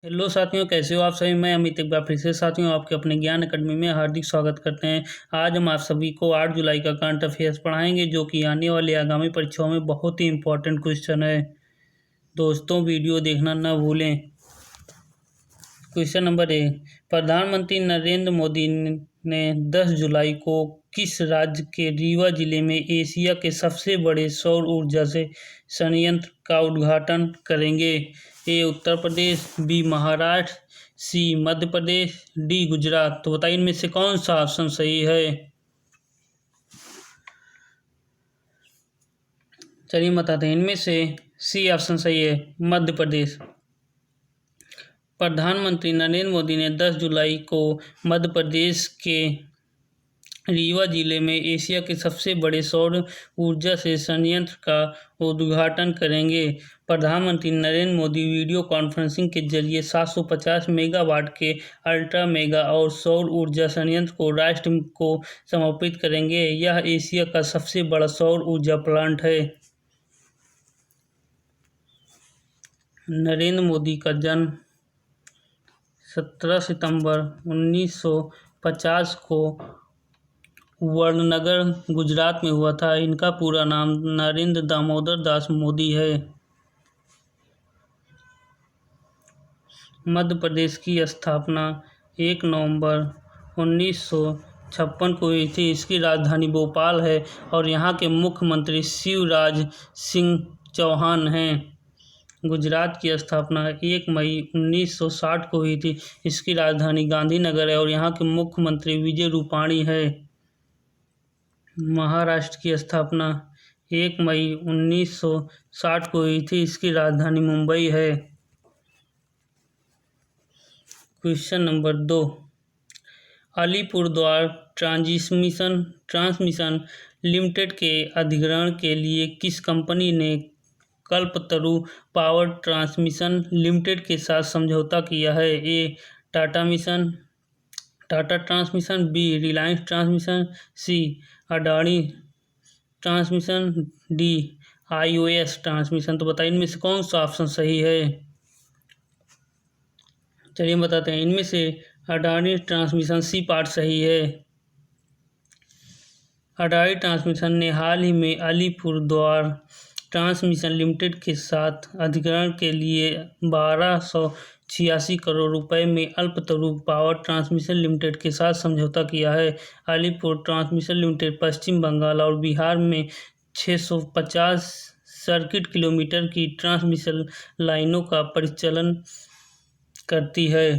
Hello साथियों, कैसे हो आप सभी। मैं अमित एक बार फिर से साथियों आपके अपने ज्ञान अकादमी में हार्दिक स्वागत करते हैं। आज हम आप सभी को 8 जुलाई का करंट अफेयर्स पढ़ाएंगे, जो कि आने वाली आगामी परीक्षाओं में बहुत ही इंपॉर्टेंट क्वेश्चन है। दोस्तों, वीडियो देखना ना भूलें। क्वेश्चन नंबर 1, प्रधानमंत्री नरेंद्र मोदी ने 10 जुलाई को किस राज्य के रीवा जिले में एशिया के सबसे बड़े सौर ऊर्जा से संयंत्र का उद्घाटन करेंगे। ए उत्तर प्रदेश, बी महाराष्ट्र, सी मध्य प्रदेश, डी गुजरात। तो बताइए इनमें से कौन सा ऑप्शन सही है। चलिए बताते हैं, इनमें से सी ऑप्शन सही है, मध्य प्रदेश। प्रधानमंत्री नरेंद्र मोदी ने 10 जुलाई को मध्य प्रदेश के रीवा जिले में एशिया के सबसे बड़े सौर ऊर्जा से संयंत्र का उद्घाटन करेंगे। प्रधानमंत्री नरेंद्र मोदी वीडियो कॉन्फ्रेंसिंग के जरिए 750 मेगावाट के अल्ट्रा मेगा और सौर ऊर्जा संयंत्र को राष्ट्र को समर्पित करेंगे। यह एशिया का सबसे बड़ा सौर ऊर्जा प्लांट है। नरेंद्र मोदी का जन्म 17 सितंबर 1950 को वडनगर, गुजरात में हुआ था। इनका पूरा नाम नरेंद्र दामोदर दास मोदी है। मध्य प्रदेश की स्थापना 1 नवंबर 1956 को हुई थी। इसकी राजधानी भोपाल है और यहाँ के मुख्यमंत्री शिवराज सिंह चौहान हैं। गुजरात की स्थापना 1 मई 1960 को हुई थी। इसकी राजधानी गांधीनगर है और यहाँ के मुख्यमंत्री विजय रूपाणी है। महाराष्ट्र की स्थापना 1 मई 1960 को हुई थी। इसकी राजधानी मुंबई है। Question number 2, Alipurduar transmission limited के अधिग्रहण के लिए किस कंपनी ने कल्पतरु पावर ट्रांसमिशन लिमिटेड के साथ समझौता किया है। A Tata transmission, B Reliance transmission, C Adani transmission, D iOS transmission. तो बताइए इनमें से कौन सा ऑप्शन सही है। चलिए बताते हैं, इनमें से अडानी ट्रांसमिशन सी पार्ट सही है। अडानी ट्रांसमिशन ने हाल ही में अलीपुरद्वार ट्रांसमिशन लिमिटेड के साथ अधिग्रहण के लिए 1286 करोड़ रुपए में अल्पतरु पावर ट्रांसमिशन लिमिटेड के साथ समझौता किया है। अलीपुर ट्रांसमिशन लिमिटेड पश्चिम बंगाल और बिहार में 650 सर्किट किलोमीटर की ट्रांसमिशन लाइनों का परिचालन करती है।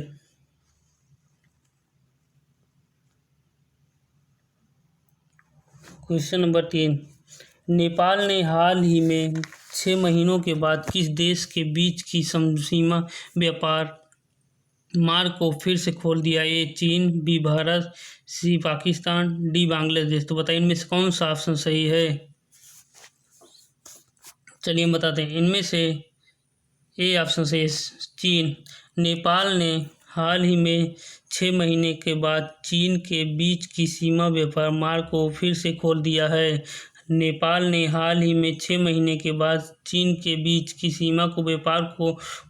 क्वेश्चन नंबर 3, नेपाल ने हाल ही में 6 महीनों के बाद किस देश के बीच की सीमा व्यापार मार्ग को फिर से खोल दिया। ए चीन, बी भारत, सी पाकिस्तान, डी बांग्लादेश। तो बताइए इनमें से कौन सा ऑप्शन सही है। चलिए हम बताते हैं, इनमें से ए ऑप्शन सही है, चीन। नेपाल ने हाल ही में 6 महीने के बाद चीन के बीच की सीमा व्यापार मार्ग को फिर से खोल दिया है। नेपाल ने हाल ही में 6 महीने के बाद चीन के बीच की सीमा को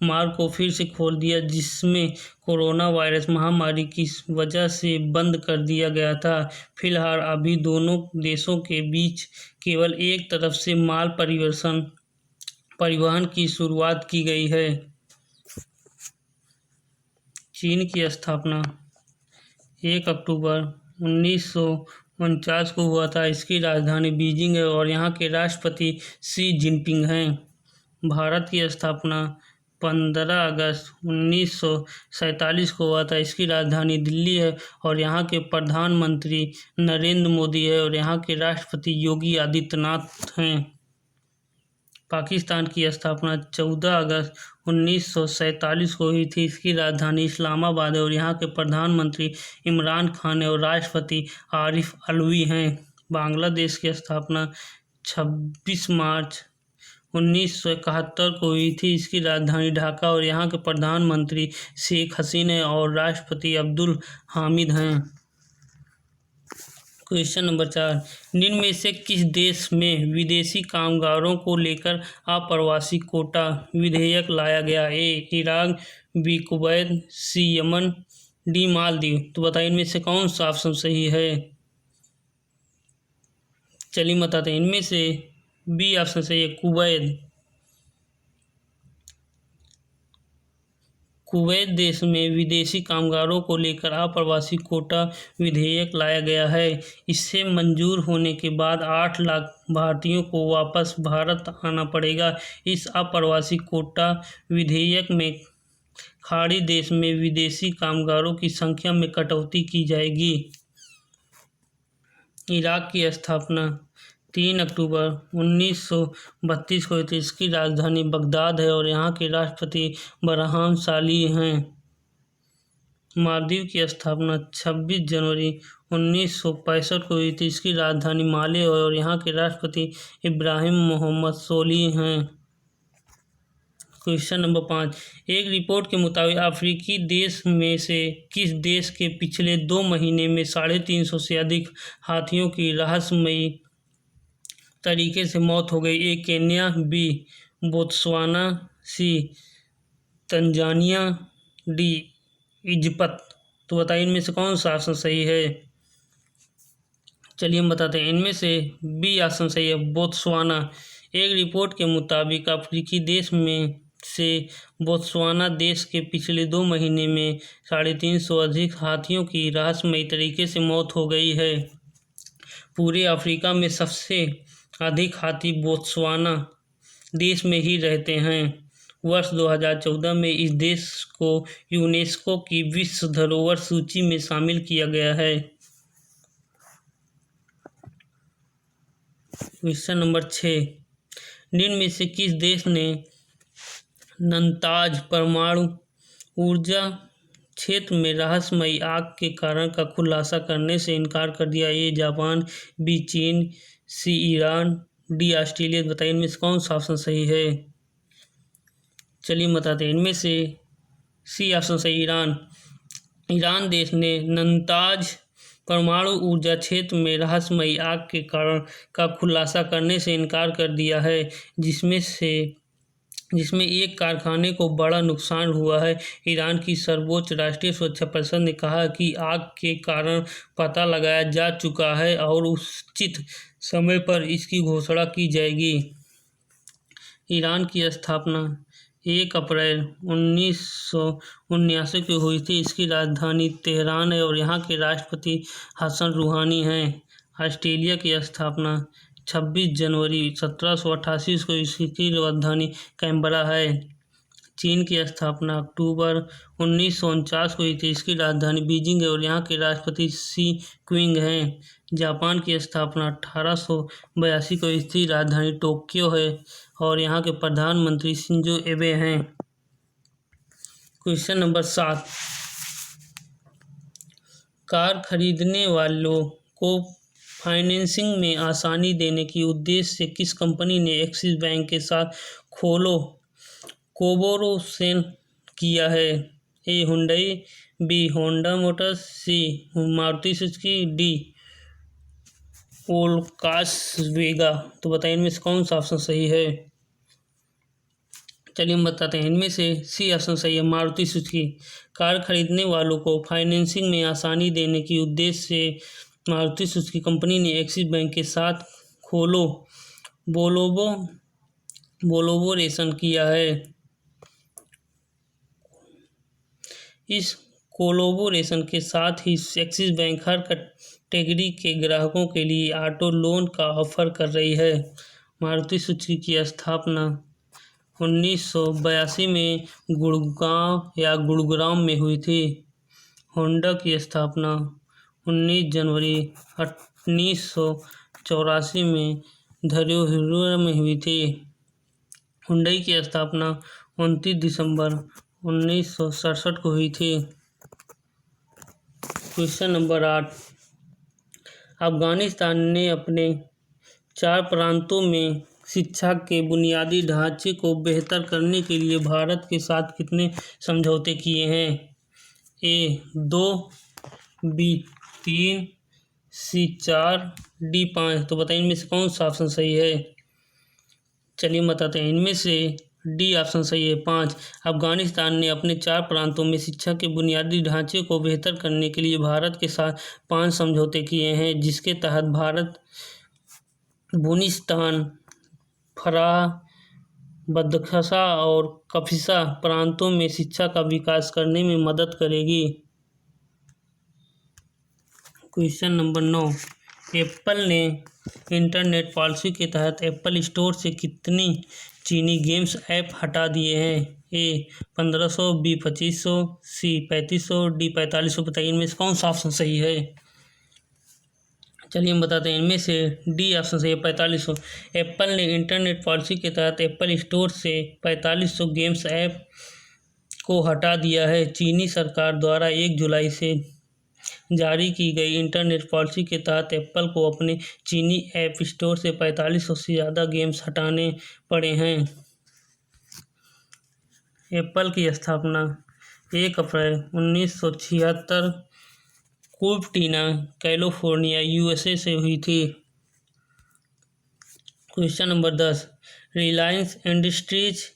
मार्ग को फिर से खोल दिया, जिसमें कोरोना वायरस महामारी की वजह से बंद कर दिया गया था। फिलहाल अभी दोनों देशों के बीच केवल एक तरफ से माल परिवहन की शुरुआत की गई है। चीन की स्थापना 1 अक्टूबर 1949 को हुआ था। इसकी राजधानी बीजिंग है और यहाँ के राष्ट्रपति शी जिनपिंग हैं। भारत की स्थापना 15 अगस्त 1947 को हुआ था। इसकी राजधानी दिल्ली है और यहाँ के प्रधानमंत्री नरेंद्र मोदी है और यहाँ के राष्ट्रपति योगी आदित्यनाथ हैं। पाकिस्तान की स्थापना 14 अगस्त 1947 को हुई थी। इसकी राजधानी इस्लामाबाद है और यहाँ के प्रधानमंत्री इमरान खान और राष्ट्रपति आरिफ अलवी हैं। बांग्लादेश की स्थापना 26 मार्च 1971 को हुई थी। इसकी राजधानी ढाका और यहाँ के प्रधानमंत्री शेख हसीना और राष्ट्रपति अब्दुल हामिद हैं। क्वेश्चन नंबर 4, निम्न में से किस देश में विदेशी कामगारों को लेकर अप्रवासी कोटा विधेयक लाया गया? ए इराक, बी कुवैत, सी यमन, डी मालदीव। तो बताइए इनमें से कौन सा ऑप्शन सही है। चलिए बताते हैं, इनमें से बी ऑप्शन सही है, कुवैत। कुवैत देश में विदेशी कामगारों को लेकर अप्रवासी कोटा विधेयक लाया गया है। इससे मंजूर होने के बाद 8 लाख भारतीयों को वापस भारत आना पड़ेगा। इस अप्रवासी कोटा विधेयक में खाड़ी देश में विदेशी कामगारों की संख्या में कटौती की जाएगी। इराक की स्थापना 3 अक्टूबर 1932 को हुई थी। इसकी राजधानी बगदाद है और यहाँ के राष्ट्रपति बरहाम साली हैं। मालदीव की स्थापना 26 जनवरी 1965 को हुई थी। इसकी राजधानी माले है और यहाँ के राष्ट्रपति इब्राहिम मोहम्मद सोलिह हैं। क्वेश्चन नंबर 5, एक रिपोर्ट के मुताबिक अफ्रीकी देश में से किस देश के पिछले 2 महीने में 350 से अधिक हाथियों की रहस्यमयी तरीके से मौत हो गई? ए केन्या, बी बोत्सवाना, सी तंजानिया, डी इजिप्ट। तो बताइए इनमें से कौन सा ऑप्शन सही है। चलिए हम बताते हैं, इनमें से बी ऑप्शन सही है, बोत्सवाना। एक रिपोर्ट के मुताबिक अफ्रीकी देश में से बोत्सवाना देश के पिछले 2 महीने में 350 अधिक हाथियों की रहस्यमयी तरीके से मौत हो गई है। पूरे अफ्रीका में सबसे अधिक हाथी बोत्सवाना देश में ही रहते हैं। वर्ष 2014 में इस देश को यूनेस्को की विश्व धरोहर सूची में शामिल किया गया है। क्वेश्चन नंबर 6, निम्न में से किस देश ने नंताज परमाणु ऊर्जा क्षेत्र में रहस्यमयी आग के कारण का खुलासा करने से इनकार कर दिया? ए जापान, बी चीन, सी ईरान, डी ऑस्ट्रेलिया। बताइए इनमें से कौन सा ऑप्शन सही है। चलिए बताते हैं, इनमें से सी ऑप्शन सही, ईरान। ईरान देश ने नंताज परमाणु ऊर्जा क्षेत्र में रहस्यमयी आग के कारण का खुलासा करने से इनकार कर दिया है, जिसमें एक कारखाने को बड़ा नुकसान हुआ है। ईरान की सर्वोच्च राष्ट्रीय सुरक्षा परिषद ने कहा कि आग के कारण पता लगाया जा चुका है और उचित समय पर इसकी घोषणा की जाएगी। ईरान की स्थापना 1 अप्रैल 1979 को हुई थी। इसकी राजधानी तेहरान है और यहाँ के राष्ट्रपति हसन रूहानी हैं। ऑस्ट्रेलिया की स्थापना 26 जनवरी 1788 को इसकी राजधानी कैनबरा है। चीन की स्थापना अक्टूबर 1949 को हुई थी। इसकी राजधानी बीजिंग है और यहाँ के राष्ट्रपति शी क्विंग हैं। जापान की स्थापना 1882 को इसकी राजधानी टोक्यो है और यहाँ के प्रधानमंत्री शिंजो एबे हैं। क्वेश्चन नंबर 7, कार खरीदने वालों को फाइनेंसिंग में आसानी देने के उद्देश्य से किस कंपनी ने एक्सिस बैंक के साथ कोलैबोरेशन किया है? ए हुंडई, बी होंडा मोटर्स, सी मारुति सुजुकी, डी वोल्क्सवैगन। तो बताइए इनमें से कौन सा ऑप्शन सही है। चलिए हम बताते हैं, इनमें से सी ऑप्शन सही है, मारुति सुजुकी। कार खरीदने वालों को फाइनेंसिंग में आसानी देने के उद्देश्य से मारुति सुजुकी कंपनी ने एक्सिस बैंक के साथ कोलैबोरेशन किया है। इस कोलैबोरेशन के साथ ही एक्सिस बैंक हर कैटेगरी के ग्राहकों के लिए ऑटो लोन का ऑफर कर रही है। मारुति सुजुकी की स्थापना 1982 में गुड़गांव में हुई थी। होंडा की स्थापना 19 जनवरी 1984 में धैर्यहरा में हुई थी। हुंडई की स्थापना 29 दिसंबर 1967 को हुई थी। क्वेश्चन नंबर 8, अफगानिस्तान ने अपने 4 प्रांतों में शिक्षा के बुनियादी ढांचे को बेहतर करने के लिए भारत के साथ कितने समझौते किए हैं? ए 2, बी 3, सी 4, डी 5। तो बताइए इनमें से कौन सा ऑप्शन सही है। चलिए बताते हैं, इनमें से डी ऑप्शन सही है 5। अफगानिस्तान ने अपने 4 प्रांतों में शिक्षा के बुनियादी ढांचे को बेहतर करने के लिए भारत के साथ 5 समझौते किए हैं, जिसके तहत भारत बलूचिस्तान, फराह, बदख्शा और कपिसा प्रांतों में शिक्षा का विकास करने में मदद करेगी। क्वेश्चन नंबर 9, एप्पल ने इंटरनेट पॉलिसी के तहत एप्पल स्टोर से कितनी चीनी गेम्स ऐप हटा दिए हैं। ए 1500, बी 2500, सी 3500, डी 4500। बताइए इनमें से कौन सा ऑप्शन सही है। चलिए हम बताते हैं, इनमें से डी ऑप्शन सही है 4500। एप्पल ने इंटरनेट पॉलिसी के तहत एप्पल स्टोर से 4500 गेम्स ऐप को हटा दिया है। चीनी सरकार द्वारा 1 जुलाई से जारी की गई इंटरनेट पॉलिसी के तहत एप्पल को अपने चीनी ऐप स्टोर से 4500 से ज़्यादा गेम्स हटाने पड़े हैं। एप्पल की स्थापना 1 अप्रैल 1976 कुपर्टिना, कैलिफोर्निया, यूएसए से हुई थी। Question number 10, Reliance industries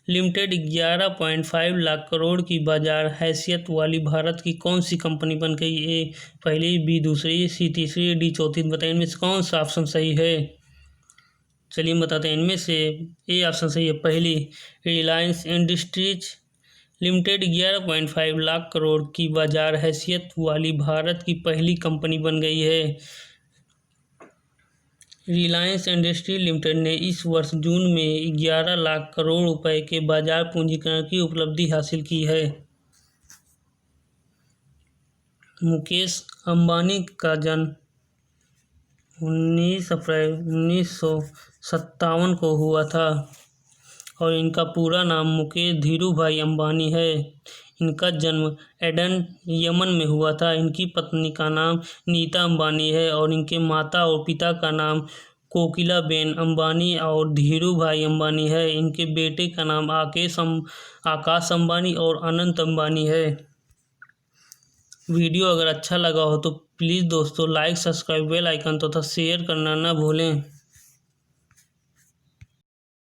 limited 11.5 lakh crore की बाजार हैसियत वाली भारत की कौन सी कंपनी बन गई। ए पहली, बी दूसरी, सी तीसरी, डी चौथी। बताइए इनमें से कौन सा ऑप्शन सही है। चलिए बताते हैं, इनमें से ए ऑप्शन सही है पहली। रिलायंस इंडस्ट्रीज लिमिटेड 11.5 लाख करोड़ की बाजार हैसियत वाली भारत की पहली कंपनी बन गई है। रिलायंस इंडस्ट्रीज लिमिटेड ने इस वर्ष जून में 11 लाख करोड़ रुपए के बाजार पूंजीकरण की उपलब्धि हासिल की है। मुकेश अंबानी का जन्म 19 अप्रैल 1957 को हुआ था और इनका पूरा नाम मुकेश धीरूभाई अंबानी है। इनका जन्म एडन, यमन में हुआ था। इनकी पत्नी का नाम नीता अंबानी है और इनके माता और पिता का नाम कोकिलाबेन अंबानी और धीरूभाई अंबानी है। इनके बेटे का नाम आकाश अंबानी और अनंत अंबानी है। वीडियो अगर अच्छा लगा हो तो प्लीज़ दोस्तों लाइक, सब्सक्राइब, बेल आइकन तथा शेयर करना ना भूलें।